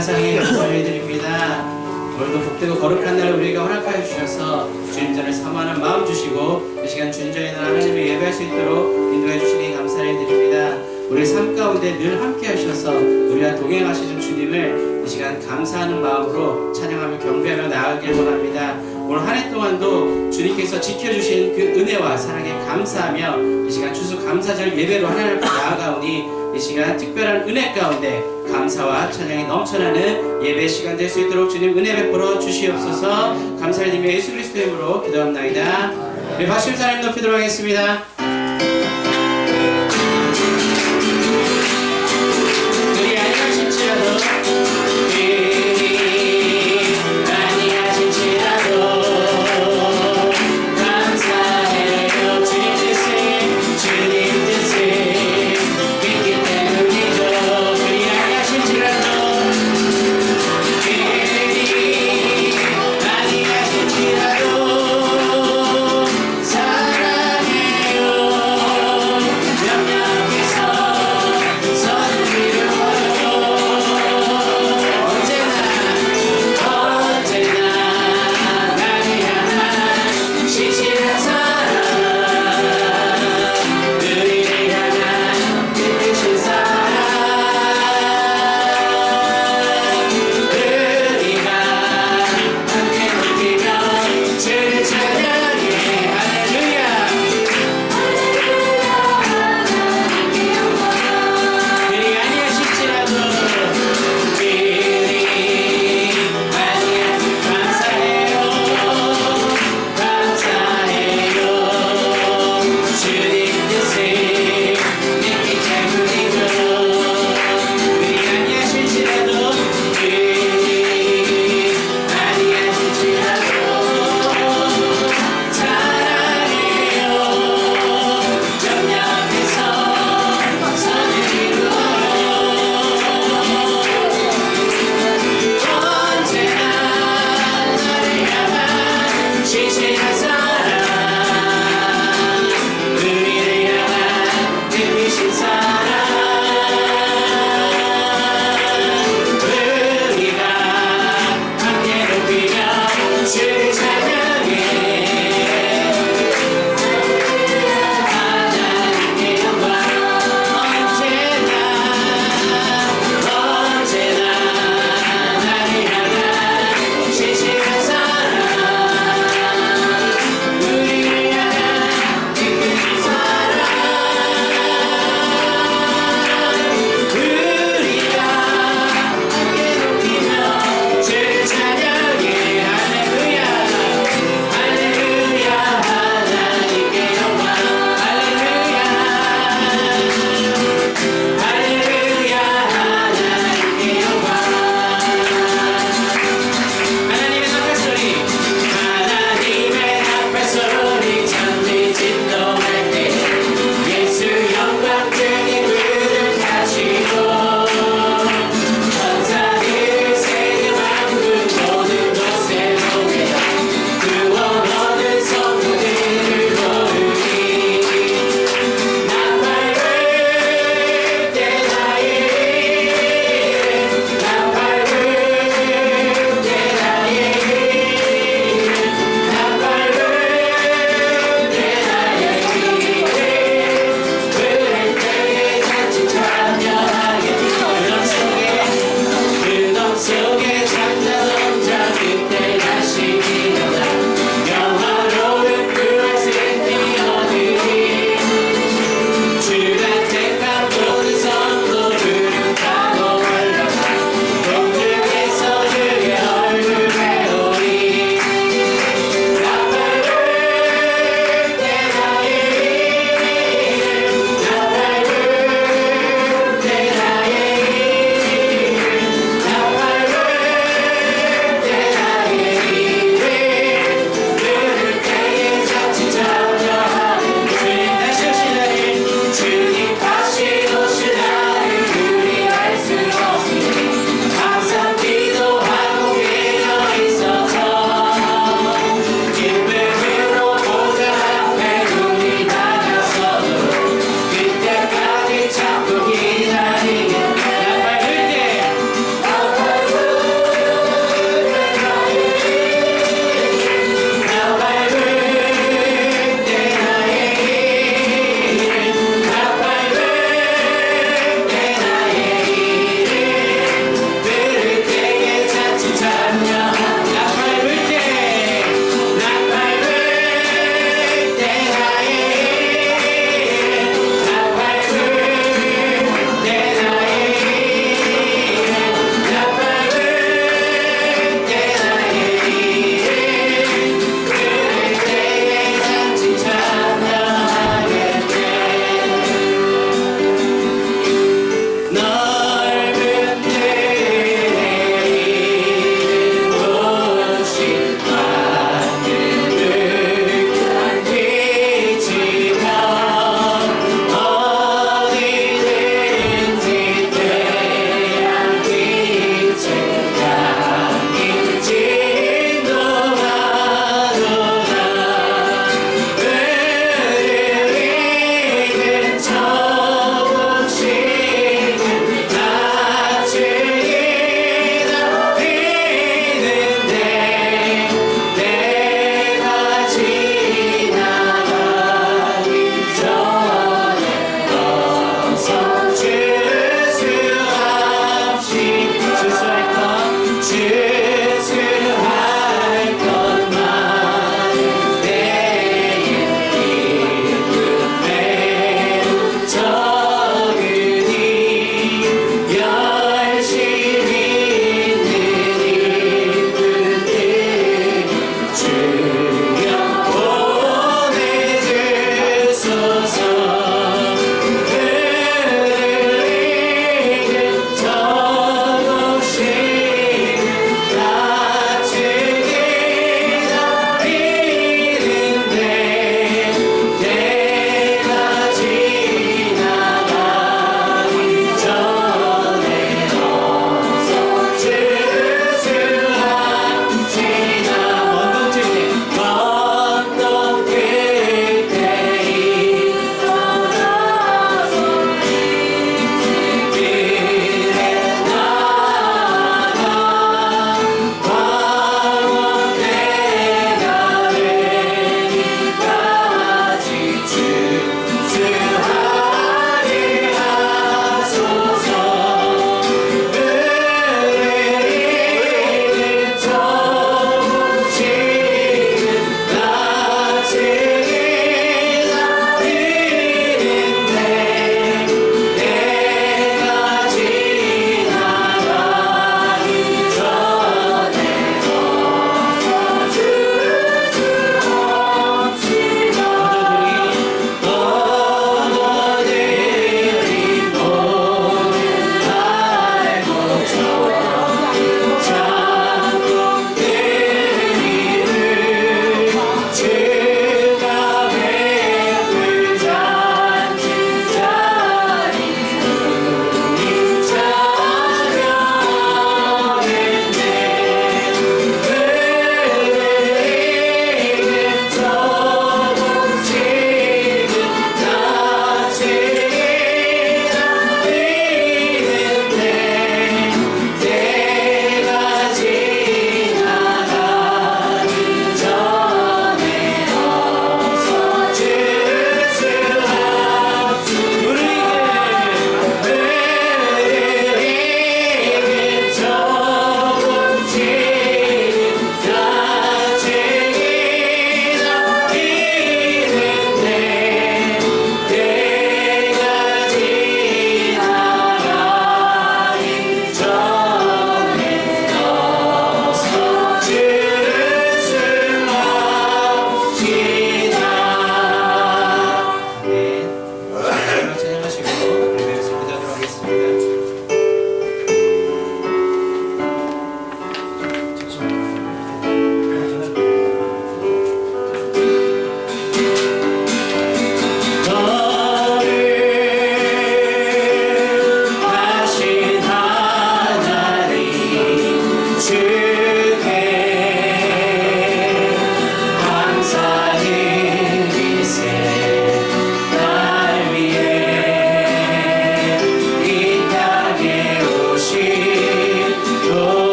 귀한 사랑에 감사를 드립니다. 오늘도 복되고 거룩한 날 우리에게 허락하여 주셔서 주님 전을 사모하는 마음 주시고 이 시간 주님 전에 하나님을 예배할 수 있도록 인도해 주시니 감사를 드립니다. 우리 삶 가운데 늘 함께 하셔서 우리와 동행하시는 주님을 이 시간 감사하는 마음으로 찬양하며 경배하며 나아가길 원합니다. 오늘 한 해 동안도 주님께서 지켜주신 그 은혜와 사랑에 감사하며 이 시간 추수감사절 예배로 하나님 앞에 나아가오니 이 시간 특별한 은혜 가운데 감사와 찬양이 넘쳐나는 예배 시간 될 수 있도록 주님 은혜 베풀어 주시옵소서. 감사를 드리며 예수 그리스도의 이름으로 기도합나이다. 우리 박수 하나님 높이도록 하겠습니다. 우리 아니하실지라도 사랑해요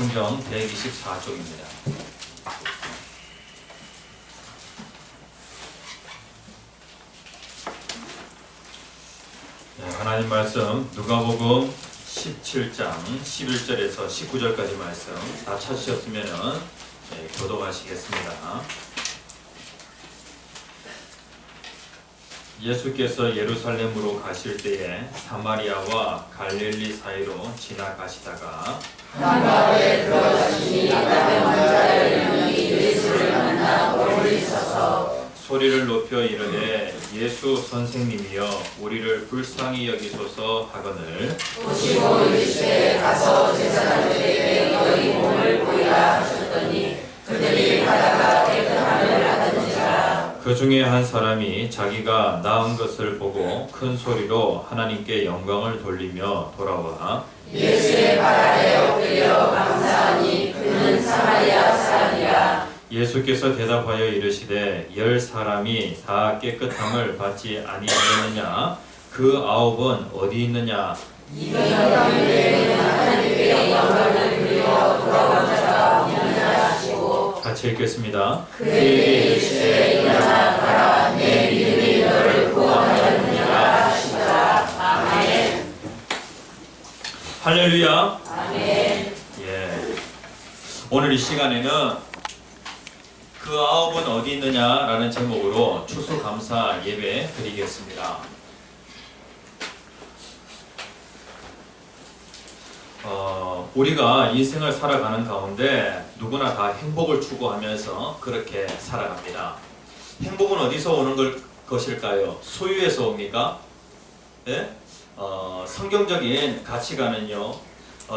성경 124쪽입니다. 하나님 말씀 누가복음 17장 11절에서 19절까지 말씀 다 찾으셨으면 교독하시겠습니다. 예수께서 예루살렘으로 가실 때에 사마리아와 갈릴리 사이로 지나가시다가 한 마을에 들어가시니 나병 환자를 예수를 만나 멀리 서서 소리를 높여 이르되 예수 선생님이여 우리를 불쌍히 여기소서 하거늘 오시고 이르시되 가서 제사장들에게 너희 몸을 보이라 하셨더니 그들이 가다가 깨끗함을 받은지라. 그 중에 한 사람이 자기가 나은 것을 보고 큰 소리로 하나님께 영광을 돌리며 돌아와 예수의 발 아래 엎드려 감사하니 그는 사마리아 사람이라. 예수께서 대답하여 이르시되 10사람이 다 깨끗함을 받지 아니하였느냐 그 9은 어디 있느냐 이 가운데 하나님께 영광을 돌려 돌아온 자가 없느냐 하시고 같이 읽겠습니다. 그에게 이르시되 일어나 가라 내 믿음이 너를 구원하였느니라 하시더라. 아멘. 할렐루야. 아멘. 오늘 이 시간에는 그 9은 어디 있느냐라는 제목으로 추수감사 예배 드리겠습니다. 우리가 인생을 살아가는 가운데 누구나 다 행복을 추구하면서 그렇게 살아갑니다. 행복은 어디서 오는 것일까요? 소유에서 옵니까? 네? 성경적인 가치관은요,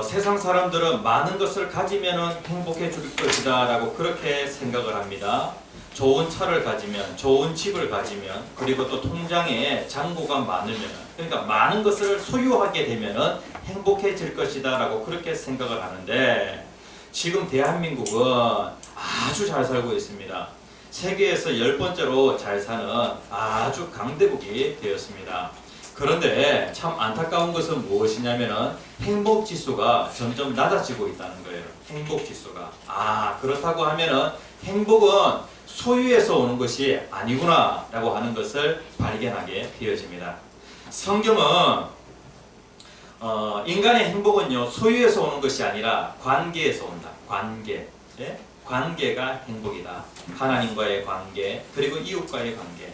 세상 사람들은 많은 것을 가지면 행복해질 것이다 라고 그렇게 생각을 합니다. 좋은 차를 가지면, 좋은 집을 가지면, 그리고 또 통장에 잔고가 많으면, 그러니까 많은 것을 소유하게 되면 행복해질 것이다 라고 그렇게 생각을 하는데, 지금 대한민국은 아주 잘 살고 있습니다. 세계에서 10번째로 잘 사는 아주 강대국이 되었습니다. 그런데 참 안타까운 것은 무엇이냐면 행복지수가 점점 낮아지고 있다는 거예요. 행복지수가. 그렇다고 하면은 행복은 소유에서 오는 것이 아니구나 라고 하는 것을 발견하게 되어집니다. 성경은 인간의 행복은요 소유에서 오는 것이 아니라 관계에서 온다. 관계. 예? 관계가 행복이다. 하나님과의 관계, 그리고 이웃과의 관계.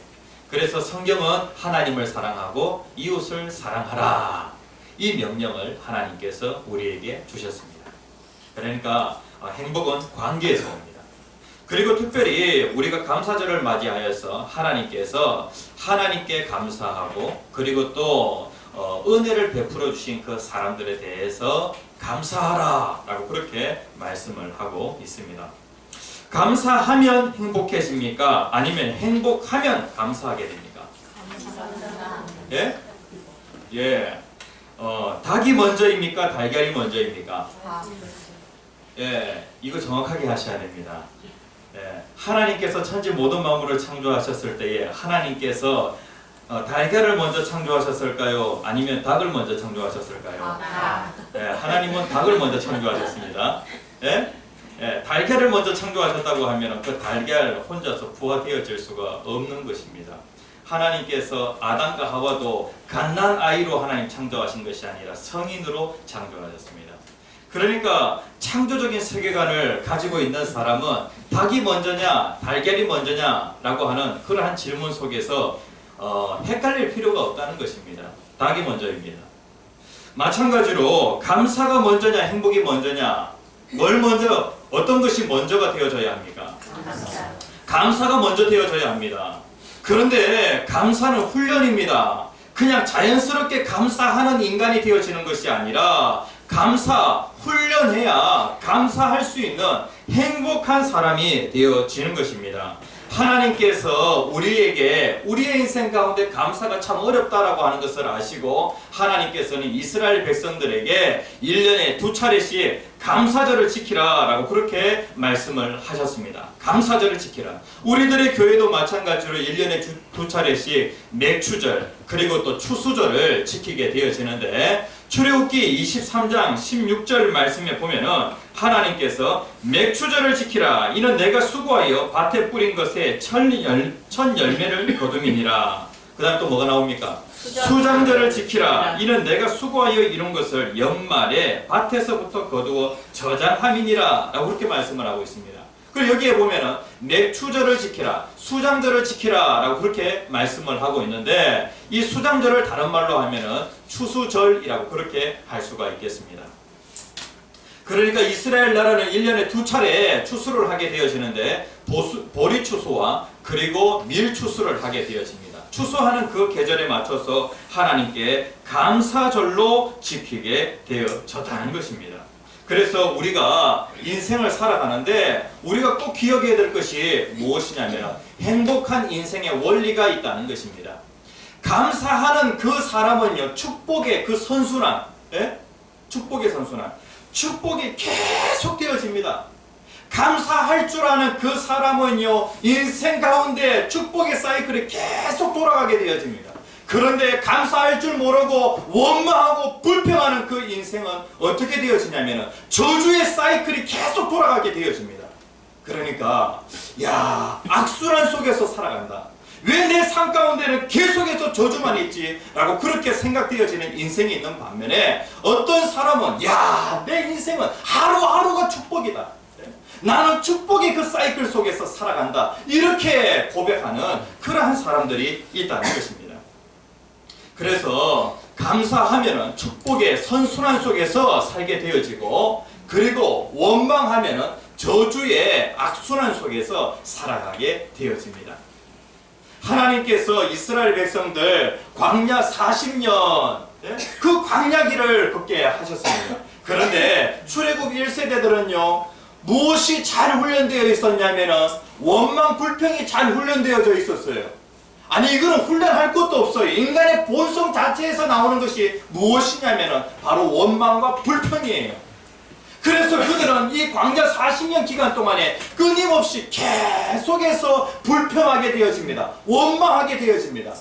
그래서 성경은 하나님을 사랑하고 이웃을 사랑하라. 이 명령을 하나님께서 우리에게 주셨습니다. 그러니까 행복은 관계에서 옵니다. 그리고 특별히 우리가 감사절을 맞이하여서 하나님께서 하나님께 감사하고 그리고 또 은혜를 베풀어 주신 그 사람들에 대해서 감사하라 라고 그렇게 말씀을 하고 있습니다. 감사하면 행복해집니까? 아니면 행복하면 감사하게 됩니까? 예? 닭이 먼저입니까? 달걀이 먼저입니까? 이거 정확하게 하셔야 됩니다. 하나님께서 천지 모든 만물을 창조하셨을 때에 하나님께서 달걀을 먼저 창조하셨을까요? 아니면 닭을 먼저 창조하셨을까요? 하나님은 닭을 먼저 창조하셨습니다. 달걀을 먼저 창조하셨다고 하면 그 달걀 혼자서 부화되어질 수가 없는 것입니다. 하나님께서 아담과 하와도 갓난 아이로 하나님 창조하신 것이 아니라 성인으로 창조하셨습니다. 그러니까 창조적인 세계관을 가지고 있는 사람은 닭이 먼저냐 달걀이 먼저냐 라고 하는 그러한 질문 속에서 헷갈릴 필요가 없다는 것입니다. 닭이 먼저입니다. 마찬가지로 감사가 먼저냐 행복이 먼저냐, 뭘 먼저, 어떤 것이 먼저가 되어져야 합니까? 감사가 먼저 되어져야 합니다. 그런데 감사는 훈련입니다. 그냥 자연스럽게 감사하는 인간이 되어지는 것이 아니라 감사, 훈련해야 감사할 수 있는 행복한 사람이 되어지는 것입니다. 하나님께서 우리에게 우리의 인생 가운데 감사가 참 어렵다라고 하는 것을 아시고 하나님께서는 이스라엘 백성들에게 1년에 2차례씩 감사절을 지키라 라고 그렇게 말씀을 하셨습니다. 감사절을 지키라. 우리들의 교회도 마찬가지로 1년에 2차례씩 맥추절 그리고 또 추수절을 지키게 되어지는데 출애굽기 23장 16절 말씀에 보면은 하나님께서 맥추절을 지키라. 이는 내가 수고하여 밭에 뿌린 것에 첫 열매를 거둠이니라. 그 다음 또 뭐가 나옵니까? 수장절을 지키라. 이는 내가 수고하여 이룬 것을 연말에 밭에서부터 거두어 저장함이니라. 라고 그렇게 말씀을 하고 있습니다. 그리고 여기에 보면은 맥추절을 지키라, 수장절을 지키라 라고 그렇게 말씀을 하고 있는데, 이 수장절을 다른 말로 하면은 추수절이라고 그렇게 할 수가 있겠습니다. 그러니까 이스라엘 나라는 1년에 2차례 추수를 하게 되어지는데, 보리 추수와 그리고 밀 추수를 하게 되어집니다. 추수하는 그 계절에 맞춰서 하나님께 감사절로 지키게 되어졌다는 것입니다. 그래서 우리가 인생을 살아가는데 우리가 꼭 기억해야 될 것이 무엇이냐면 행복한 인생의 원리가 있다는 것입니다. 감사하는 그 사람은요, 축복의 그 선순환, 축복의 선순환, 축복이 계속 되어집니다. 감사할 줄 아는 그 사람은요, 인생 가운데 축복의 사이클이 계속 돌아가게 되어집니다. 그런데 감사할 줄 모르고 원망하고 불평하는 그 인생은 어떻게 되어지냐면 저주의 사이클이 계속 돌아가게 되어집니다. 그러니까 야, 악순환 속에서 살아간다. 왜 내 삶 가운데는 계속해서 저주만 있지? 라고 그렇게 생각되어지는 인생이 있는 반면에, 어떤 사람은 야, 내 인생은 하루하루가 축복이다. 나는 축복의 그 사이클 속에서 살아간다. 이렇게 고백하는 그러한 사람들이 있다는 것입니다. 그래서 감사하면은 축복의 선순환 속에서 살게 되어지고, 그리고 원망하면은 저주의 악순환 속에서 살아가게 되어집니다. 하나님께서 이스라엘 백성들 광야 40년 그 광야길을 걷게 하셨습니다. 그런데 출애굽 1세대들은요 무엇이 잘 훈련되어 있었냐면은 원망 불평이 잘 훈련되어져 있었어요. 아니, 이거는 훈련할 것도 없어요. 인간의 본성 자체에서 나오는 것이 무엇이냐면은 바로 원망과 불평이에요. 그래서 그들은 이 광야 40년 기간 동안에 끊임없이 계속해서 불평하게 되어집니다. 원망하게 되어집니다.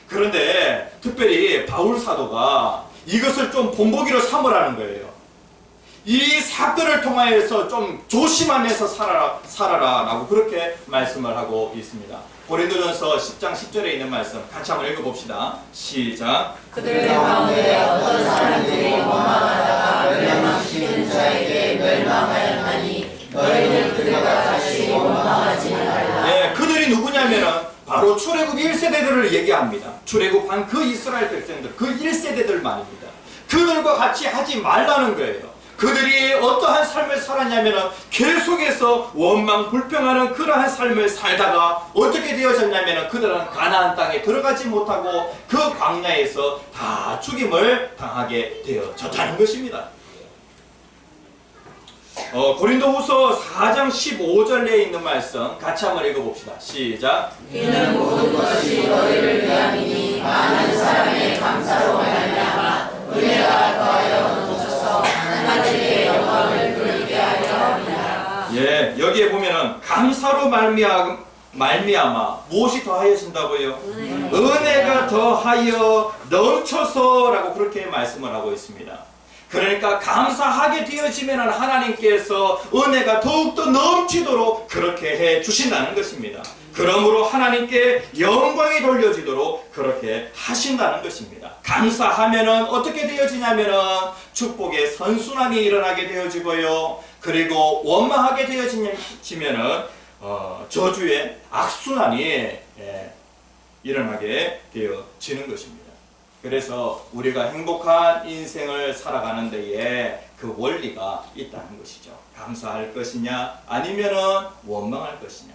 그런데 특별히 바울 사도가 이것을 좀 본보기로 삼으라는 거예요. 이 사건을 통하여서 좀 조심하면서 살아라 라고 그렇게 말씀을 하고 있습니다. 고린도전서 10장 10절에 있는 말씀 같이 한번 읽어봅시다. 시작. 그들 가운데 어떤 사람들이 원망하다가 멸망시키는 자에게 멸망하여 하니 너희는 그들과 같이 원망하지 말라. 네, 그들이 누구냐면은 바로 출애굽 1세대들을 얘기합니다. 출애굽한 그 이스라엘 백성들, 그 1세대들 말입니다. 그들과 같이 하지 말라는 거예요. 그들이 어떠한 삶을 살았냐면은 계속해서 원망 불평하는 그러한 삶을 살다가 어떻게 되어졌냐면은 그들은 가나안 땅에 들어가지 못하고 그 광야에서 다 죽임을 당하게 되어졌다는 것입니다. 고린도후서 4장 15절에 있는 말씀 같이 한번 읽어봅시다. 시작. 이는 모든 것이 너희를 위함이니 많은 사람의 감사로 말미암아 은혜가 더하여 넘쳐서 하나님의 영광을 돌리게 하려 합니다. 예, 여기에 보면은 감사로 말미암아 무엇이 더하여진다고요? 은혜가 더하여 넘쳐서라고 그렇게 말씀을 하고 있습니다. 그러니까 감사하게 되어지면 하나님께서 은혜가 더욱더 넘치도록 그렇게 해 주신다는 것입니다. 그러므로 하나님께 영광이 돌려지도록 그렇게 하신다는 것입니다. 감사하면은 어떻게 되어지냐면은 축복의 선순환이 일어나게 되어지고요. 그리고 원망하게 되어지면은 저주의 악순환이 일어나게 되어지는 것입니다. 그래서 우리가 행복한 인생을 살아가는 데에 그 원리가 있다는 것이죠. 감사할 것이냐 아니면은 원망할 것이냐.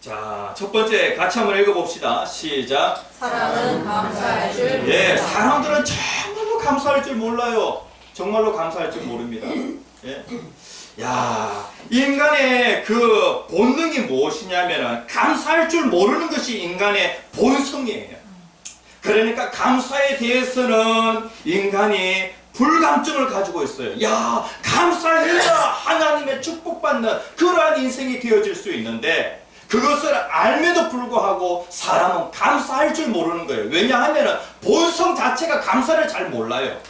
자, 첫 번째 같이 한번 읽어봅시다. 시작. 사람은 감사할 줄 예, 사람들은 정말로 감사할 줄 몰라요. 정말로 감사할 줄 모릅니다. 예. 야, 인간의 그 본능이 무엇이냐면 감사할 줄 모르는 것이 인간의 본성이에요. 그러니까 감사에 대해서는 인간이 불감증을 가지고 있어요. 야, 감사해야 하나님의 축복받는 그러한 인생이 되어질 수 있는데, 그것을 알면도 불구하고 사람은 감사할 줄 모르는 거예요. 왜냐하면 본성 자체가 감사를 잘 몰라요.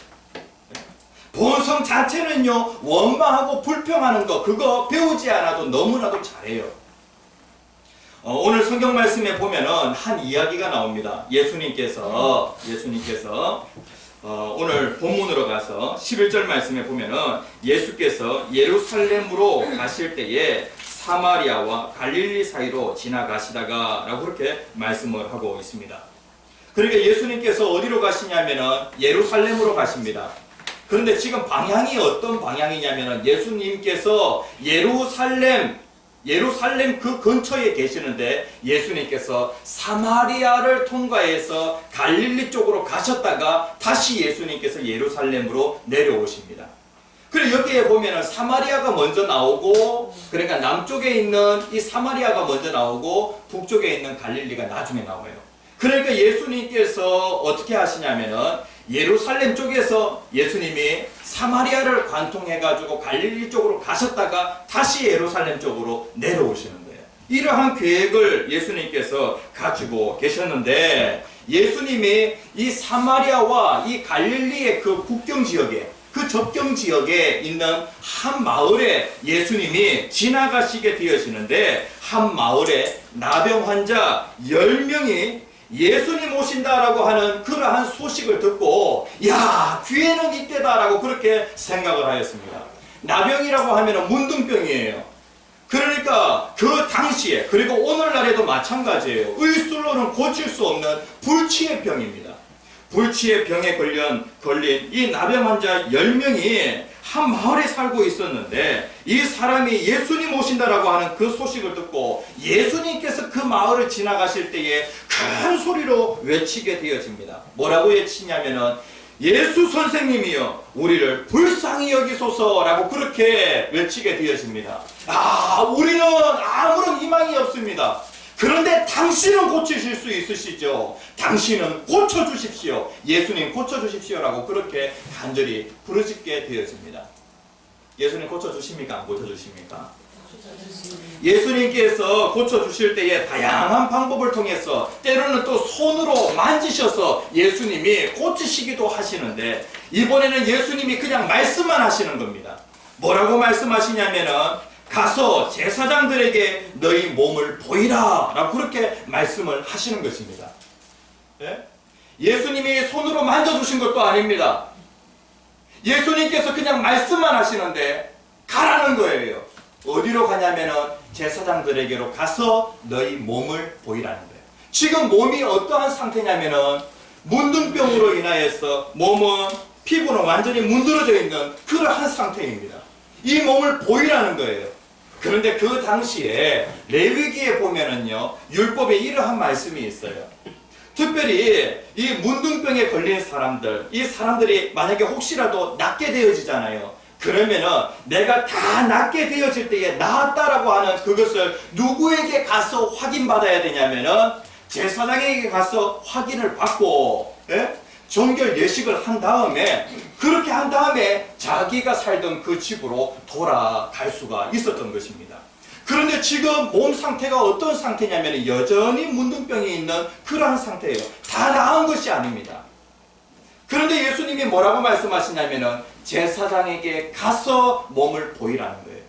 본성 자체는요, 원망하고 불평하는 거, 그거 배우지 않아도 너무나도 잘해요. 오늘 성경 말씀에 보면은 한 이야기가 나옵니다. 예수님께서 오늘 본문으로 가서 11절 말씀에 보면은 예수께서 예루살렘으로 가실 때에 사마리아와 갈릴리 사이로 지나가시다가 라고 그렇게 말씀을 하고 있습니다. 그러니까 예수님께서 어디로 가시냐면은 예루살렘으로 가십니다. 그런데 지금 방향이 어떤 방향이냐면은 예수님께서 예루살렘 그 근처에 계시는데 예수님께서 사마리아를 통과해서 갈릴리 쪽으로 가셨다가 다시 예수님께서 예루살렘으로 내려오십니다. 그리고 여기에 보면은 사마리아가 먼저 나오고, 그러니까 남쪽에 있는 이 사마리아가 먼저 나오고 북쪽에 있는 갈릴리가 나중에 나와요. 그러니까 예수님께서 어떻게 하시냐면은 예루살렘 쪽에서 예수님이 사마리아를 관통해가지고 갈릴리 쪽으로 가셨다가 다시 예루살렘 쪽으로 내려오시는 거예요. 이러한 계획을 예수님께서 가지고 계셨는데, 예수님이 이 사마리아와 이 갈릴리의 그 국경 지역에, 그 접경 지역에 있는 한 마을에 예수님이 지나가시게 되어지는데, 한 마을에 나병 환자 10명이 예수님 오신다라고 하는 그러한 소식을 듣고, 야, 기회는 이때다라고 그렇게 생각을 하였습니다. 나병이라고 하면 문둥병이에요. 그러니까 그 당시에, 그리고 오늘날에도 마찬가지예요. 의술로는 고칠 수 없는 불치의 병입니다. 불치의 병에 걸린 이 나병 환자 10명이 한 마을에 살고 있었는데, 이 사람이 예수님 오신다라고 하는 그 소식을 듣고 예수님께서 그 마을을 지나가실 때에 큰 소리로 외치게 되어집니다. 뭐라고 외치냐면은, 예수 선생님이여 우리를 불쌍히 여기소서라고 그렇게 외치게 되어집니다. 우리는 아무런 희망이 없습니다. 그런데 당신은 고치실 수 있으시죠. 당신은 고쳐주십시오. 예수님 고쳐주십시오라고 그렇게 간절히 부르짖게 되어집니다. 예수님 고쳐주십니까? 안 고쳐주십니까? 예수님께서 고쳐주실 때에 다양한 방법을 통해서, 때로는 또 손으로 만지셔서 예수님이 고치시기도 하시는데, 이번에는 예수님이 그냥 말씀만 하시는 겁니다. 뭐라고 말씀하시냐면은, 가서 제사장들에게 너희 몸을 보이라 라고 그렇게 말씀을 하시는 것입니다. 예? 예수님이 손으로 만져주신 것도 아닙니다. 예수님께서 그냥 말씀만 하시는데 가라는 거예요. 어디로 가냐면은 제사장들에게로 가서 너희 몸을 보이라는 거예요. 지금 몸이 어떠한 상태냐면은 문둥병으로 인하여서 몸은, 피부는 완전히 문드러져 있는 그러한 상태입니다. 이 몸을 보이라는 거예요. 그런데 그 당시에 레위기에 보면은요, 율법에 이러한 말씀이 있어요. 특별히 이 문둥병에 걸린 사람들, 이 사람들이 만약에 혹시라도 낫게 되어지잖아요. 그러면은 내가 다 낫게 되어질 때에 나았다라고 하는 그것을 누구에게 가서 확인받아야 되냐면은 제사장에게 가서 확인을 받고, 정결 예식을 한 다음에, 그렇게 한 다음에 자기가 살던 그 집으로 돌아갈 수가 있었던 것입니다. 그런데 지금 몸 상태가 어떤 상태냐면 여전히 문둥병이 있는 그러한 상태예요. 다 나은 것이 아닙니다. 그런데 예수님이 뭐라고 말씀하시냐면은 제사장에게 가서 몸을 보이라는 거예요.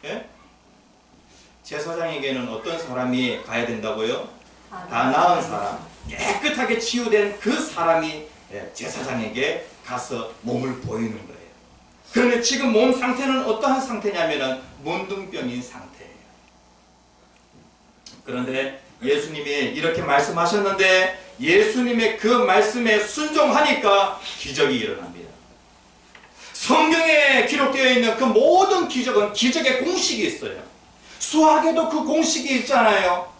예? 제사장에게는 어떤 사람이 가야 된다고요? 다 나은 사람, 깨끗하게 치유된 그 사람이 제사장에게 가서 몸을 보이는 거예요. 그런데 지금 몸 상태는 어떠한 상태냐면은 문둥병인 상태예요. 그런데 예수님이 이렇게 말씀하셨는데 예수님의 그 말씀에 순종하니까 기적이 일어납니다. 성경에 기록되어 있는 그 모든 기적은 기적의 공식이 있어요. 수학에도 그 공식이 있잖아요.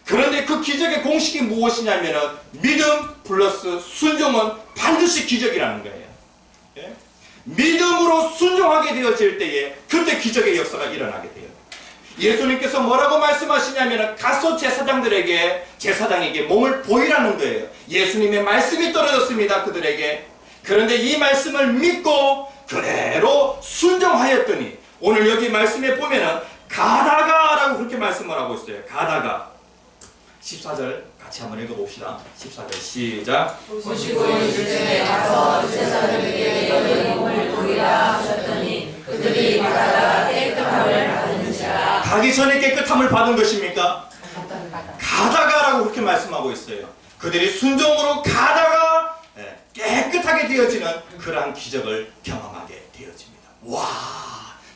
그런데 그 기적의 공식이 무엇이냐면은 믿음 플러스 순종은 반드시 기적이라는 거예요. 예? 믿음으로 순종하게 되어질 때에 그때 기적의 역사가 일어나게 돼요. 예수님께서 뭐라고 말씀하시냐면은 가서 제사장에게 몸을 보이라는 거예요. 예수님의 말씀이 떨어졌습니다, 그들에게. 그런데 이 말씀을 믿고 그대로 순종하였더니, 오늘 여기 말씀에 보면은 가다가라고 그렇게 말씀을 하고 있어요. 가다가. 14절 같이 한번 읽어봅시다. 14절 시작. 보시고 이르시되 가서 제사장에게 너희 몸을 보이라 하셨더니 그들이 가다가 깨끗함을 받은지라. 가기 전에 깨끗함을 받은 것입니까? 가다가라고 그렇게 말씀하고 있어요. 그들이 순종으로 가다가 깨끗하게 되어지는 그러한 기적을 경험하게 되어집니다. 와,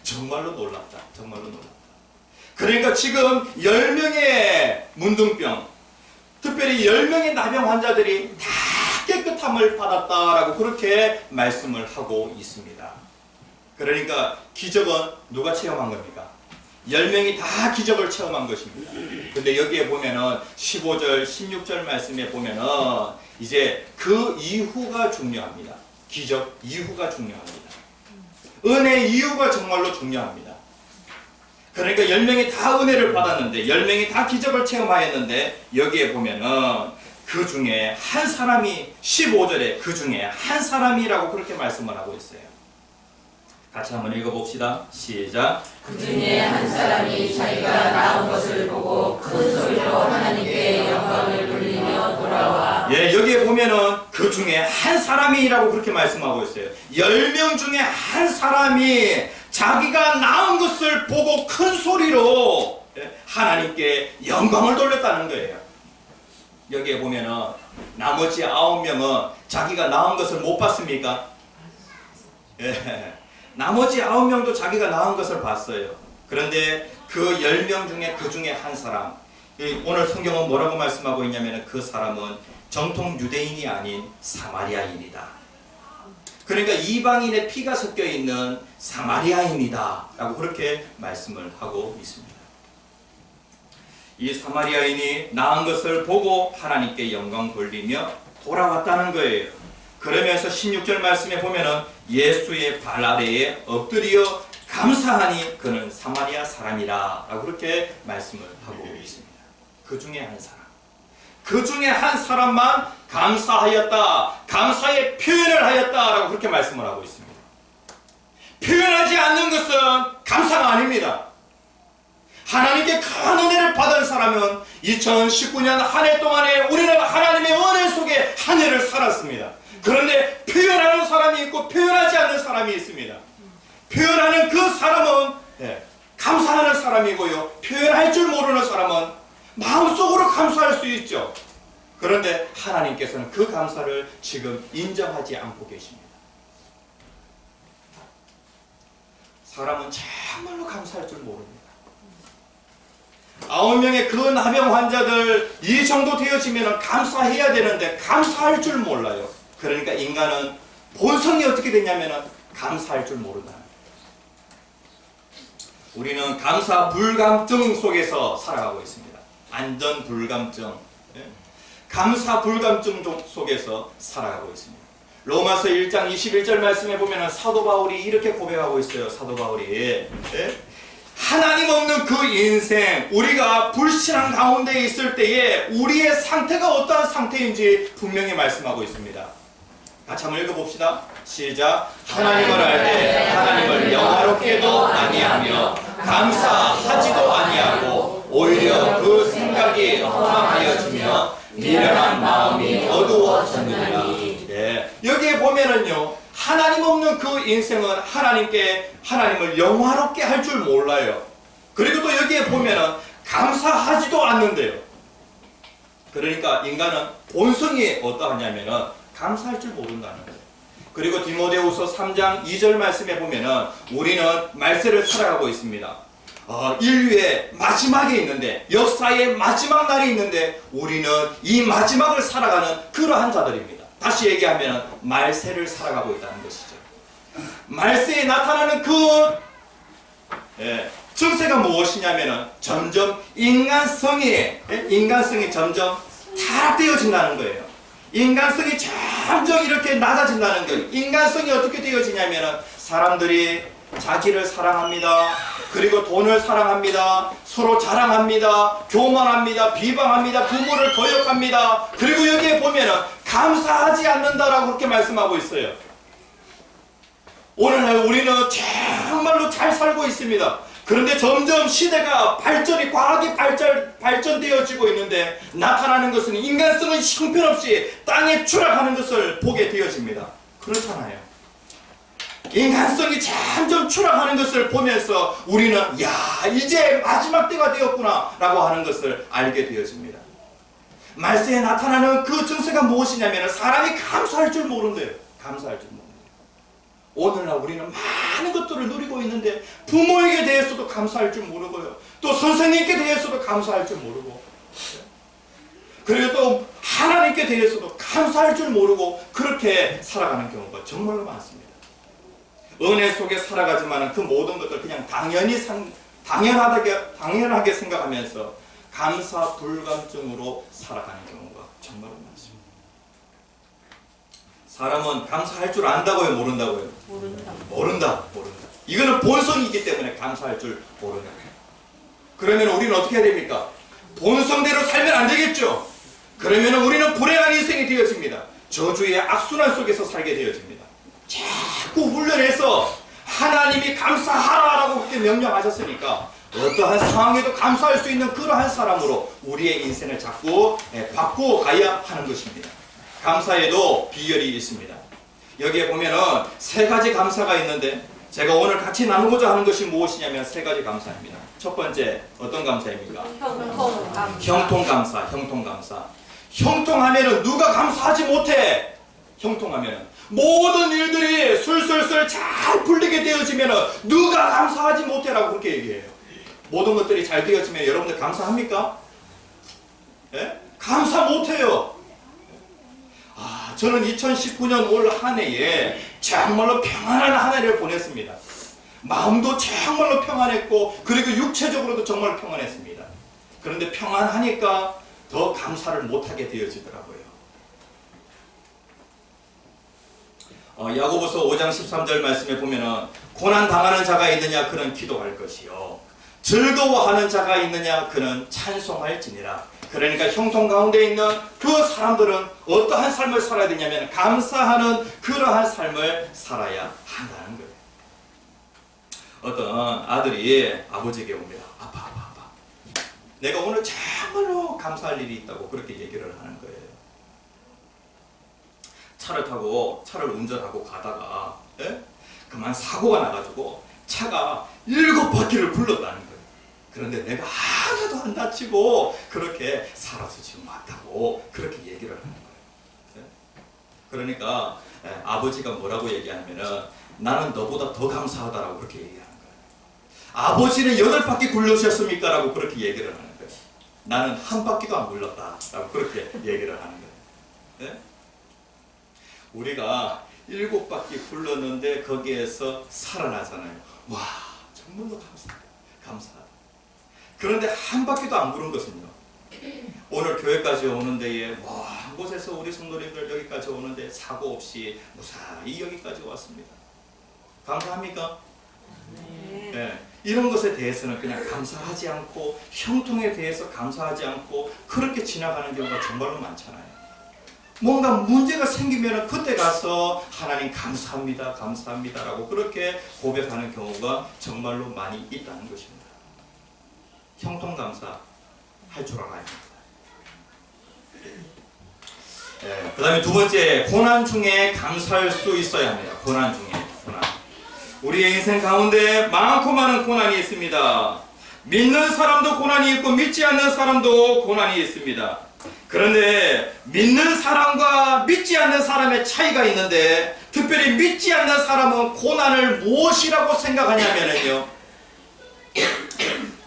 정말로 놀랍다. 정말로 놀랍다. 그러니까 지금 10명의 문둥병, 특별히 10명의 나병 환자들이 다 깨끗함을 받았다라고 그렇게 말씀을 하고 있습니다. 그러니까 기적은 누가 체험한 겁니까? 10명이 다 기적을 체험한 것입니다. 근데 여기에 보면은 15절, 16절 말씀에 보면은 이제 그 이후가 중요합니다. 기적 이후가 중요합니다. 은혜 이후가 정말로 중요합니다. 그러니까 10명이 다 은혜를 받았는데 10명이 다 기적을 체험하였는데 여기에 보면은 그 중에 한 사람이 15절에 그 중에 한 사람이라고 그렇게 말씀을 하고 있어요. 같이 한번 읽어봅시다. 시작. 그 중에 한 사람이 자기가 나온 것을 보고 큰 소리로 하나님께 영광을 돌리며 돌아와. 예, 여기에 보면은 그 중에 한 사람이라고 그렇게 말씀하고 있어요. 10명 중에 한 사람이 자기가 낳은 것을 보고 큰 소리로 하나님께 영광을 돌렸다는 거예요. 여기에 보면은 나머지 9명은 자기가 낳은 것을 못 봤습니까? 예. 나머지 9명도 자기가 낳은 것을 봤어요. 그런데 그 10명 중에 그 중에 한 사람, 오늘 성경은 뭐라고 말씀하고 있냐면 그 사람은 정통 유대인이 아닌 사마리아인이다. 그러니까 이방인의 피가 섞여 있는 사마리아인이다 라고 그렇게 말씀을 하고 있습니다. 이 사마리아인이 낳은 것을 보고 하나님께 영광 돌리며 돌아왔다는 거예요. 그러면서 16절 말씀에 보면은 예수의 발 아래에 엎드려 감사하니 그는 사마리아 사람이라 라고 그렇게 말씀을 하고 있습니다. 그 중에 한 사람, 그 중에 한 사람만 감사하였다, 감사의 표현을 하였다 라고 그렇게 말씀을 하고 있습니다. 표현하지 않는 것은 감사가 아닙니다. 하나님께 큰 은혜를 받은 사람은 2019년 한 해 동안에 우리는 하나님의 은혜 속에 한 해를 살았습니다. 그런데 표현하는 사람이 있고 표현하지 않는 사람이 있습니다. 표현하는 그 사람은 감사하는 사람이고요. 표현할 줄 모르는 사람은 마음속으로 감사할 수 있죠. 그런데 하나님께서는 그 감사를 지금 인정하지 않고 계십니다. 사람은 정말로 감사할 줄 모릅니다. 9명의 그 나병 환자들 이 정도 되어지면 감사해야 되는데 감사할 줄 몰라요. 그러니까 인간은 본성이 어떻게 되냐면 감사할 줄 모른다. 우리는 감사 불감증 속에서 살아가고 있습니다. 안전 불감증, 감사 불감증 속에서 살아가고 있습니다. 로마서 1장 21절 말씀에 보면 사도 바울이 이렇게 고백하고 있어요. 사도 바울이 하나님 없는 그 인생, 우리가 불신앙 가운데 있을 때에 우리의 상태가 어떠한 상태인지 분명히 말씀하고 있습니다. 같이 한번 읽어봅시다. 시작. 하나님을 알 때 하나님을 영화롭게도 아니하며 감사하지도 아니하고 오히려 그 생각이 허망하여지며 미련한 마음이 어두워졌느니라. 여기에 보면은요, 하나님 없는 그 인생은 하나님을 영화롭게 할 줄 몰라요. 그리고 또 여기에 보면은 감사하지도 않는데요. 그러니까 인간은 본성이 어떠하냐면은 감사할 줄 모른다는 거예요. 그리고 디모데후서 3장 2절 말씀에 보면은 우리는 말세를 살아가고 있습니다. 인류의 마지막에 있는데, 역사의 마지막 날이 있는데 우리는 이 마지막을 살아가는 그러한 자들입니다. 다시 얘기하면 말세를 살아가고 있다는 것이죠. 말세에 나타나는 그 증세가 무엇이냐면은 점점 인간성이 점점 타락되어진다는 거예요. 인간성이 점점 이렇게 낮아진다는 거예요. 인간성이 어떻게 되어지냐면은 사람들이 자기를 사랑합니다. 그리고 돈을 사랑합니다. 서로 자랑합니다. 교만합니다. 비방합니다. 부모를 거역합니다. 그리고 여기에 보면은 감사하지 않는다라고 그렇게 말씀하고 있어요. 오늘날 우리는 정말로 잘 살고 있습니다. 그런데 점점 시대가 발전이 과학이 발전되어지고 있는데 나타나는 것은 인간성은 형편없이 땅에 추락하는 것을 보게 되어집니다. 그렇잖아요. 인간성이 점점 추락하는 것을 보면서 우리는 야, 이제 마지막 때가 되었구나 라고 하는 것을 알게 되어집니다. 말세에 나타나는 그 증세가 무엇이냐면 사람이 감사할 줄 모른대요. 감사할 줄 모른대요. 오늘날 우리는 많은 것들을 누리고 있는데 부모에게 대해서도 감사할 줄 모르고요. 또 선생님께 대해서도 감사할 줄 모르고, 그리고 또 하나님께 대해서도 감사할 줄 모르고 그렇게 살아가는 경우가 정말로 많습니다. 은혜 속에 살아가지만 그 모든 것들 그냥 당연하게 생각하면서 감사 불감증으로 살아가는 경우가 정말로 많습니다. 사람은 감사할 줄 안다고요, 모른다고요? 모른다. 이거는 본성이기 때문에 감사할 줄 모른다. 그러면 우리는 어떻게 해야 됩니까? 본성대로 살면 안 되겠죠? 그러면 우리는 불행한 인생이 되어집니다. 저주의 악순환 속에서 살게 되어집니다. 자꾸 훈련해서 하나님이 감사하라라고 그렇게 명령하셨으니까 어떠한 상황에도 감사할 수 있는 그러한 사람으로 우리의 인생을 자꾸 바꾸어 가야 하는 것입니다. 감사에도 비결이 있습니다. 여기에 보면은 세 가지 감사가 있는데 제가 오늘 같이 나누고자 하는 것이 무엇이냐면 세 가지 감사입니다. 첫 번째 어떤 감사입니까? 형통감사. 형통하면은 누가 감사하지 못해? 형통하면은 모든 일들이 술술술 잘 풀리게 되어지면은 누가 감사하지 못해라고 그렇게 얘기해요. 모든 것들이 잘 되어지면 여러분들 감사합니까? 예? 감사 못해요. 저는 2019년 올 한 해에 정말로 평안한 한 해를 보냈습니다. 마음도 정말로 평안했고 그리고 육체적으로도 정말 평안했습니다. 그런데 평안하니까 더 감사를 못하게 되어지더라고요. 야고보서 5장 13절 말씀에 보면은 고난 당하는 자가 있느냐 그는 기도할 것이요 즐거워하는 자가 있느냐 그는 찬송할지니라. 그러니까 형통 가운데 있는 그 사람들은 어떠한 삶을 살아야 되냐면 감사하는 그러한 삶을 살아야 한다는 거예요. 어떤 아들이 아버지에게 옵니다. 아빠. 내가 오늘 정말로 감사할 일이 있다고 그렇게 얘기를 하는 거예요. 차를 타고 차를 운전하고 가다가 그만 사고가 나가지고 차가 7바퀴를 굴렀다는 거예요. 그런데 내가 하나도 안 다치고 그렇게 살아서 지금 왔다고 그렇게 얘기를 하는 거예요. 그러니까 아버지가 뭐라고 얘기하면은 나는 너보다 더 감사하다라고 그렇게 얘기하는 거예요. 아버지는 8바퀴 굴르셨습니까? 라고 그렇게 얘기를 하는 거예요. 나는 한 바퀴도 안 굴렀다 라고 그렇게 얘기를 하는 거예요. 우리가 7바퀴 굴렀는데 거기에서 살아나잖아요. 와, 정말로 감사하다. 그런데 한 바퀴도 안 구른 것은요. 오늘 교회까지 오는 데에 먼 곳에서 우리 성도님들 여기까지 오는데 사고 없이 무사히 여기까지 왔습니다. 감사합니까? 네. 이런 것에 대해서는 그냥 감사하지 않고 형통에 대해서 감사하지 않고 그렇게 지나가는 경우가 정말로 많잖아요. 뭔가 문제가 생기면 그때 가서 하나님 감사합니다 라고 그렇게 고백하는 경우가 정말로 많이 있다는 것입니다. 형통감사 할 줄 알아야 합니다. 그 다음에 두 번째, 고난 중에 감사할 수 있어야 합니다. 고난 중에 고난. 우리의 인생 가운데 많고 많은 고난이 있습니다. 믿는 사람도 고난이 있고 믿지 않는 사람도 고난이 있습니다. 그런데 믿는 사람과 믿지 않는 사람의 차이가 있는데 특별히 믿지 않는 사람은 고난을 무엇이라고 생각하냐면요,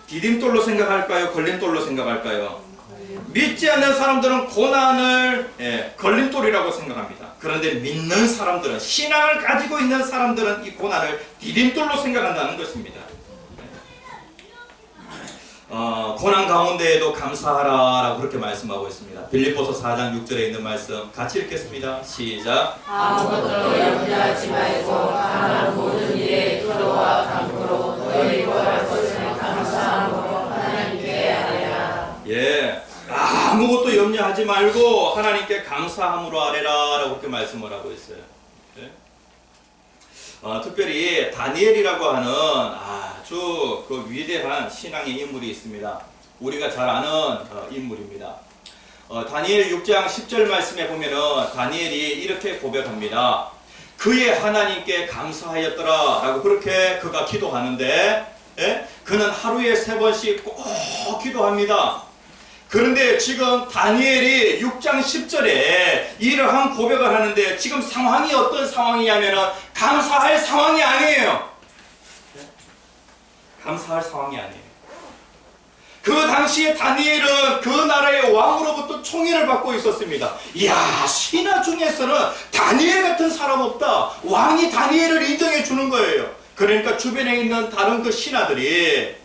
디딤돌로 생각할까요? 걸림돌로 생각할까요? 믿지 않는 사람들은 고난을 걸림돌이라고 생각합니다. 그런데 믿는 사람들은, 신앙을 가지고 있는 사람들은 이 고난을 디딤돌로 생각한다는 것입니다. 고난 가운데에도 감사하라라고 그렇게 말씀하고 있습니다. 빌립보서 4장 6절에 있는 말씀 같이 읽겠습니다. 시작. 아무것도 염려하지 말고 다만 모든 일에 기도와 간구로 너희 구할 것을 감사함으로 하나님께 아뢰라. 예, 아무것도 염려하지 말고 하나님께 감사함으로 아뢰라 라고 그렇게 말씀을 하고 있어요. 예? 특별히 다니엘이라고 하는 아주 그 위대한 신앙의 인물이 있습니다. 우리가 잘 아는 인물입니다. 다니엘 6장 10절 말씀에 보면은 다니엘이 이렇게 고백합니다. 그의 하나님께 감사하였더라 라고 그렇게 그가 기도하는데, 그는 하루에 3번씩 꼭 기도합니다. 그런데 지금 다니엘이 6장 10절에 이러한 고백을 하는데 지금 상황이 어떤 상황이냐면은 감사할 상황이 아니에요. 감사할 상황이 아니에요. 그 당시에 다니엘은 그 나라의 왕으로부터 총애를 받고 있었습니다. 이야, 신하 중에서는 다니엘 같은 사람 없다. 왕이 다니엘을 인정해 주는 거예요. 그러니까 주변에 있는 다른 그 신하들이,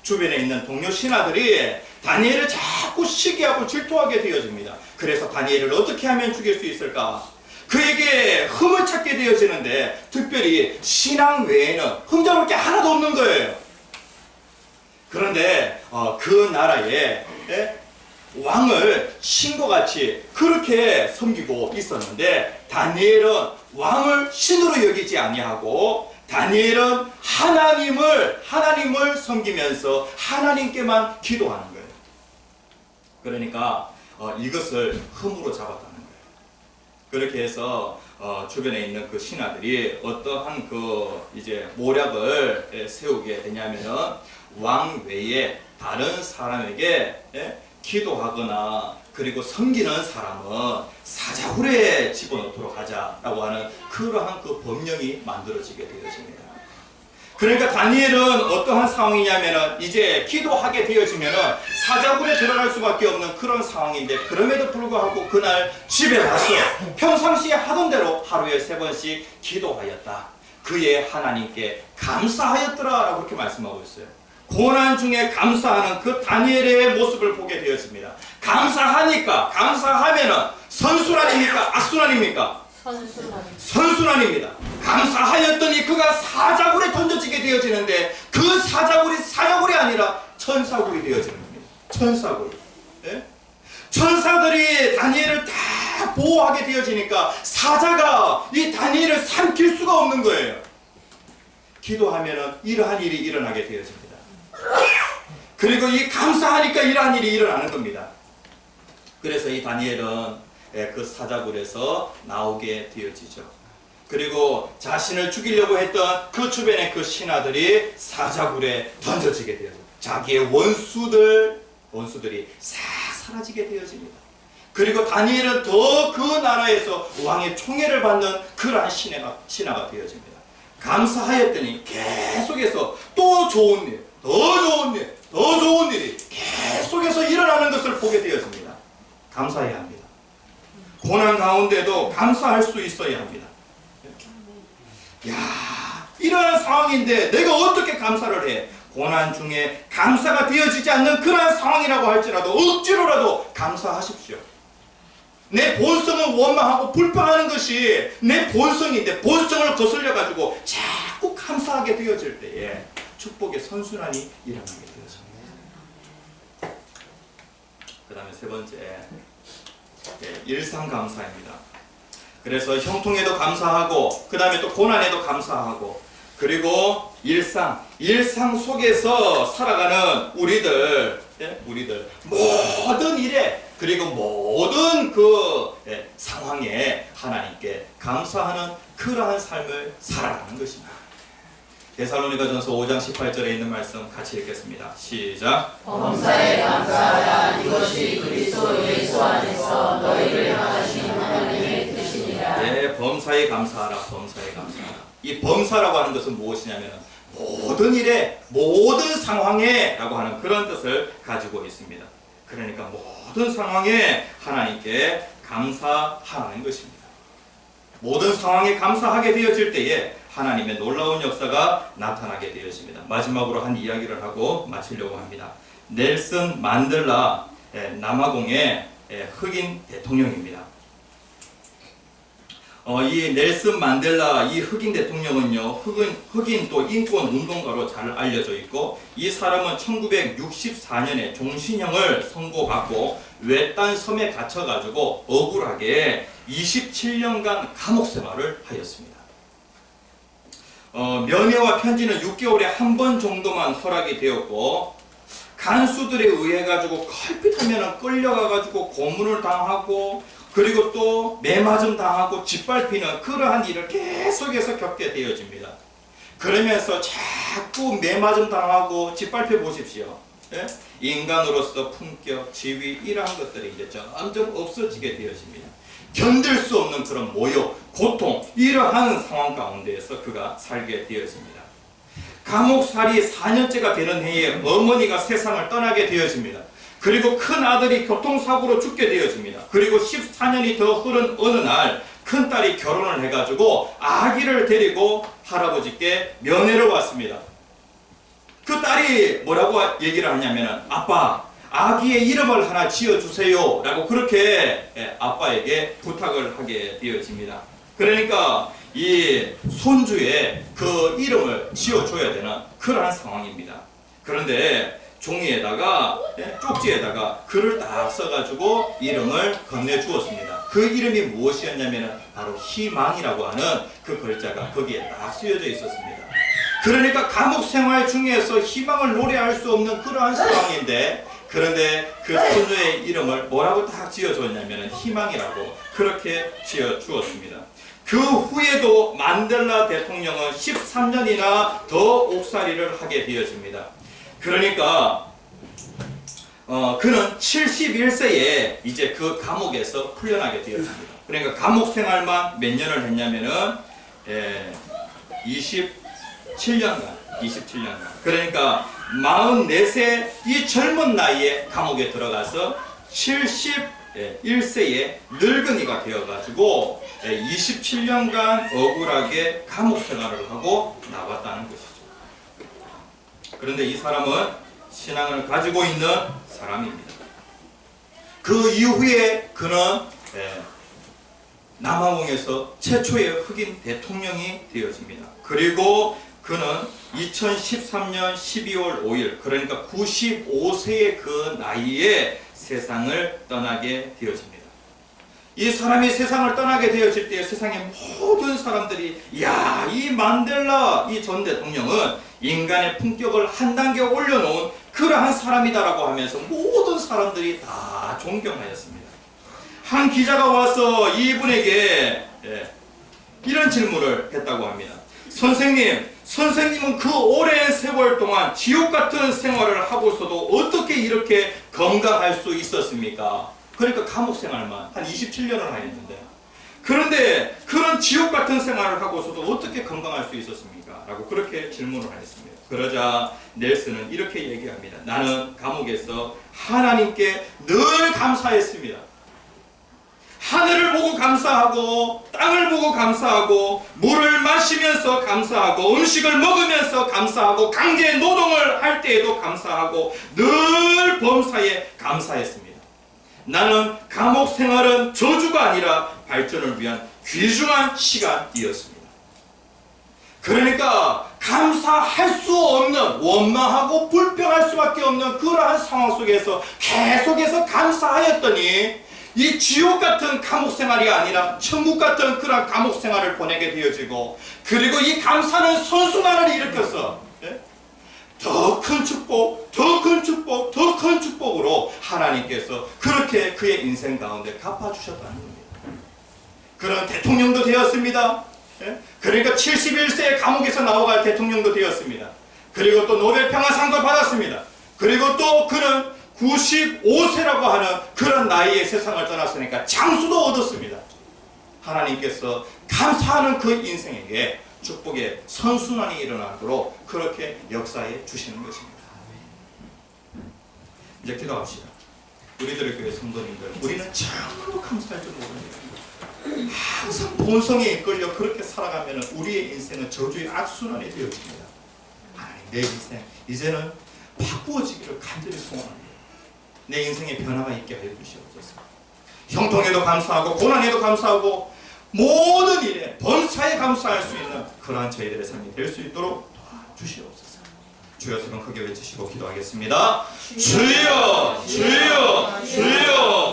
주변에 있는 동료 신하들이 다니엘을 자꾸 시기하고 질투하게 되어집니다. 그래서 다니엘을 어떻게 하면 죽일 수 있을까? 그에게 흠을 찾게 되어지는데 특별히 신앙 외에는 흠잡을 게 하나도 없는 거예요. 그런데 그 나라에 왕을 신과 같이 그렇게 섬기고 있었는데 다니엘은 왕을 신으로 여기지 아니하고 다니엘은 하나님을 섬기면서 하나님께만 기도하는 거예요. 그러니까 이것을 흠으로 잡았다는 거예요. 그렇게 해서 주변에 있는 그 신하들이 어떠한 그 이제 모략을 세우게 되냐면은 왕 외에 다른 사람에게 기도하거나 그리고 섬기는 사람은 사자굴에 집어넣도록 하자라고 하는 그러한 그 법령이 만들어지게 되어집니다. 그러니까 다니엘은 어떠한 상황이냐면은 이제 기도하게 되어지면은 사자굴에 들어갈 수밖에 없는 그런 상황인데 그럼에도 불구하고 그날 집에 와서 평상시에 하던 대로 하루에 3번씩 기도하였다. 그의 하나님께 감사하였더라 라고 그렇게 말씀하고 있어요. 고난 중에 감사하는 그 다니엘의 모습을 보게 되었습니다. 감사하면은 선순환입니까? 악순환입니까? 선순환입니다. 감사하였더니 그가 사자굴에 던져지게 되어지는데 그 사자굴이 아니라 천사굴이 되어지는 겁니다. 천사굴. 천사들이 다니엘을 다 보호하게 되어지니까 사자가 이 다니엘을 삼킬 수가 없는 거예요. 기도하면은 이러한 일이 일어나게 되어집니다. 그리고 이 감사하니까 이러한 일이 일어나는 겁니다. 그래서 이 다니엘은 그 사자굴에서 나오게 되어지죠. 그리고 자신을 죽이려고 했던 그 주변의 그 신하들이 사자굴에 던져지게 되어져. 자기의 원수들이 싹 사라지게 되어집니다. 그리고 다니엘은 더 그 나라에서 왕의 총애를 받는 그러한 신하가 되어집니다. 감사하였더니 계속해서 또 좋은 일, 더 좋은 일이 계속해서 일어나는 것을 보게 되어집니다. 감사해야 합니다. 고난 가운데도 감사할 수 있어야 합니다. 이러한 상황인데 내가 어떻게 감사를 해? 고난 중에 감사가 되어지지 않는 그러한 상황이라고 할지라도 억지로라도 감사하십시오. 내 본성은 원망하고 불평하는 것이 내 본성인데 본성을 거슬려 가지고 자꾸 감사하게 되어질 때에 축복의 선순환이 일어나게 되어집니다. 그 다음에 3번째, 일상감사입니다. 그래서 형통에도 감사하고 그 다음에 또 고난에도 감사하고 그리고 일상 속에서 살아가는 우리들 모든 일에 그리고 모든 그 상황에 하나님께 감사하는 그러한 삶을 살아가는 것입니다. 데살로니가전서 5장 18절에 있는 말씀 같이 읽겠습니다. 시작. 범사에 감사하라. 이것이 그리스도 예수 안에서 너희를 향하신 하나님의 뜻이니라. 네, 범사에 감사하라. 범사에 감사하라. 이 범사라고 하는 것은 무엇이냐면 모든 일에 모든 상황에 라고 하는 그런 뜻을 가지고 있습니다. 그러니까 모든 상황에 하나님께 감사하는 것입니다. 모든 상황에 감사하게 되어질 때에 하나님의 놀라운 역사가 나타나게 되어집니다. 마지막으로 한 이야기를 하고 마치려고 합니다. 넬슨 만델라 남아공의 흑인 대통령입니다. 이 넬슨 만델라 이 흑인 대통령은요 흑인 또 인권 운동가로 잘 알려져 있고 이 사람은 1964년에 종신형을 선고받고 외딴 섬에 갇혀가지고 억울하게 27년간 감옥 생활을 하였습니다. 면회와 편지는 6개월에 한 번 정도만 허락이 되었고, 간수들에 의해 가지고 걸핏하면 끌려가 가지고 고문을 당하고, 그리고 또 매맞음 당하고 짓밟히는 그러한 일을 계속해서 겪게 되어집니다. 그러면서 자꾸 매맞음 당하고 짓밟혀 보십시오. 예? 인간으로서 품격, 지위 이러한 것들이 이제 점점 없어지게 되어집니다. 견딜 수 없는 그런 모욕, 고통 이러한 상황 가운데에서 그가 살게 되어집니다. 감옥살이 4년째가 되는 해에 어머니가 세상을 떠나게 되어집니다. 그리고 큰 아들이 교통사고로 죽게 되어집니다. 그리고 14년이 더 흐른 어느 날 큰딸이 결혼을 해가지고 아기를 데리고 할아버지께 면회를 왔습니다. 그 딸이 뭐라고 얘기를 하냐면, 아빠, 아기의 이름을 하나 지어주세요 라고 그렇게 아빠에게 부탁을 하게 되어집니다. 그러니까 이 손주의 그 이름을 지어줘야 되는 그러한 상황입니다. 그런데 종이에다가, 쪽지에다가 글을 딱 써가지고 이름을 건네주었습니다. 그 이름이 무엇이었냐면 바로 희망이라고 하는 그 글자가 거기에 딱 쓰여져 있었습니다. 그러니까 감옥 생활 중에서 희망을 노래할 수 없는 그러한 상황인데, 그런데 그 손주의 이름을 뭐라고 딱 지어줬냐면 희망이라고 그렇게 지어주었습니다. 그 후에도 만델라 대통령은 13년이나 더 옥살이를 하게 되어집니다. 그러니까 그는 71세에 이제 그 감옥에서 풀려나게 되었습니다. 그러니까 감옥 생활만 몇 년을 했냐면은 27년간. 그러니까 44세 이 젊은 나이에 감옥에 들어가서 71세에 늙은이가 되어가지고 27년간 억울하게 감옥 생활을 하고 나왔다는 것이죠. 그런데 이 사람은 신앙을 가지고 있는 사람입니다. 그 이후에 그는 남아공에서 최초의 흑인 대통령이 되어집니다. 그리고 그는 2013년 12월 5일, 그러니까 95세의 그 나이에 세상을 떠나게 되어집니다. 이 사람이 세상을 떠나게 되어질 때 세상의 모든 사람들이, 야, 이 만델라 이 전 대통령은 인간의 품격을 한 단계 올려놓은 그러한 사람이다라고 하면서 모든 사람들이 다 존경하였습니다. 한 기자가 와서 이분에게 이런 질문을 했다고 합니다. 선생님은 그 오랜 세월 동안 지옥 같은 생활을 하고서도 어떻게 이렇게 건강할 수 있었습니까? 그러니까 감옥 생활만 한 27년을 하였는데, 그런데 그런 지옥 같은 생활을 하고서도 어떻게 건강할 수 있었습니까? 라고 그렇게 질문을 하였습니다. 그러자 넬슨은 이렇게 얘기합니다. 나는 감옥에서 하나님께 늘 감사했습니다. 하늘을 보고 감사하고, 땅을 보고 감사하고, 물을 마시면서 감사하고, 음식을 먹으면서 감사하고, 강제 노동을 할 때에도 감사하고, 늘 범사에 감사했습니다. 나는 감옥 생활은 저주가 아니라 발전을 위한 귀중한 시간이었습니다. 그러니까 감사할 수 없는, 원망하고 불평할 수밖에 없는 그러한 상황 속에서 계속해서 감사하였더니 이 지옥 같은 감옥 생활이 아니라 천국 같은 그런 감옥 생활을 보내게 되어지고, 그리고 이 감사는 선순환을 일으켜서 더 큰 축복, 더 큰 축복, 더 큰 축복으로 하나님께서 그렇게 그의 인생 가운데 갚아주셨다는 겁니다. 그런 대통령도 되었습니다. 그러니까 71세에 감옥에서 나와갈 대통령도 되었습니다. 그리고 또 노벨 평화상도 받았습니다. 그리고 또 그는 95세라고 하는 그런 나이에 세상을 떠났으니까 장수도 얻었습니다. 하나님께서 감사하는 그 인생에게 축복의 선순환이 일어나도록 그렇게 역사해 주시는 것입니다. 이제 기도합시다. 우리들의 교회 성도님들, 우리는 참으로 감사할 줄 모릅니다. 항상 본성에 이끌려 그렇게 살아가면 우리의 인생은 저주의 악순환이 되어집니다. 하나님, 내 인생 이제는 바꾸어지기를 간절히 소원합니다. 내 인생에 변화가 있게 하여 주시옵소서. 형통에도 감사하고 고난에도 감사하고 모든 일에 범사에 감사할 수 있는 그러한 저희들의 삶이 될 수 있도록 도와주시옵소서. 주여, 소리 크게 외치시고 기도하겠습니다. 주여, 주여, 주여.